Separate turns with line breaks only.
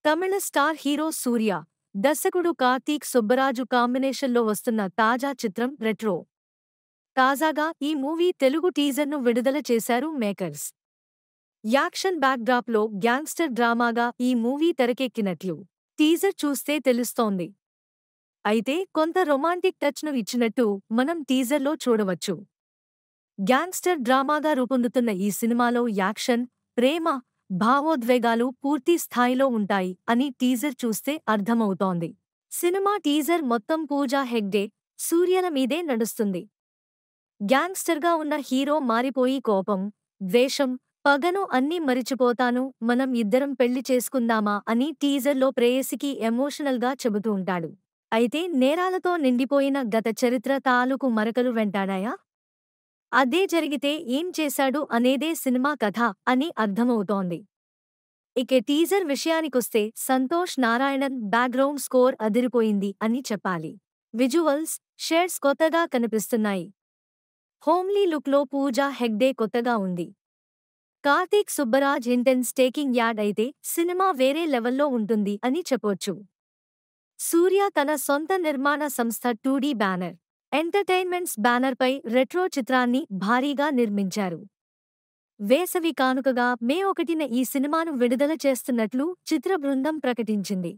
తమిళ star hero సూర్య, దర్శకుడు కార్తీక్ సుబ్బరాజు కాంబినేషన్లో వస్తున్న తాజా చిత్రం రెట్రో. తాజాగా ఈ మూవీ తెలుగు టీజర్ను విడుదల చేశారు మేకర్స్. యాక్షన్ బ్యాక్డ్రాప్లో గ్యాంగ్స్టర్ డ్రామాగా ఈ మూవీ తెరకెక్కినట్లు టీజర్ చూస్తే తెలుస్తోంది. అయితే కొంత రొమాంటిక్ టచ్ను ఇచ్చినట్టు మనం టీజర్లో చూడవచ్చు. గ్యాంగ్స్టర్ డ్రామాగా రూపొందుతున్న ఈ సినిమాలో యాక్షన్, ప్రేమ, భావోద్వేగాలు పూర్తి స్థాయిలో ఉంటాయి అని టీజర్ చూస్తే అర్థమవుతోంది. సినిమా టీజర్ మొత్తం పూజా హెగ్డే, సూర్యల మీదే నడుస్తుంది. గ్యాంగ్స్టర్గా ఉన్న హీరో మారిపోయి కోపం, ద్వేషం, పగను అన్నీ మరిచిపోతాను, మనం ఇద్దరం పెళ్లి చేసుకుందామా అని టీజర్లో ప్రేయసికి ఎమోషనల్గా చెబుతూ ఉంటాడు. అయితే నేరాలతో నిండిపోయిన గత చరిత్ర తాలూకు మరకలు వెంటాడాయా? అదే జరిగితే ఏం చేశాడు అనేదే సినిమా కథ అని అర్థమవుతోంది. ఇక టీజర్ విషయానికొస్తే సంతోష్ నారాయణన్ బ్యాక్గ్రౌండ్ స్కోర్ అదిరిపోయింది అని చెప్పాలి. విజువల్స్, షేడ్స్ కొత్తగా కనిపిస్తున్నాయి. హోమ్లీ లుక్లో పూజా హెగ్డే కొత్తగా ఉంది. Karthik Subbaraj intense taking add అయితే సినిమా వేరే లెవెల్లో ఉంటుంది అని చెప్పొచ్చు. సూర్య తన సొంత నిర్మాణ సంస్థ 2D బ్యానర్ ఎంటర్టైన్మెంట్స్ బ్యానర్పై రెట్రో చిత్రాన్ని భారీగా నిర్మించారు. వేసవి కానుకగా మే 1న ఈ సినిమాను విడుదల చేస్తున్నట్లు చిత్ర బృందం ప్రకటించింది.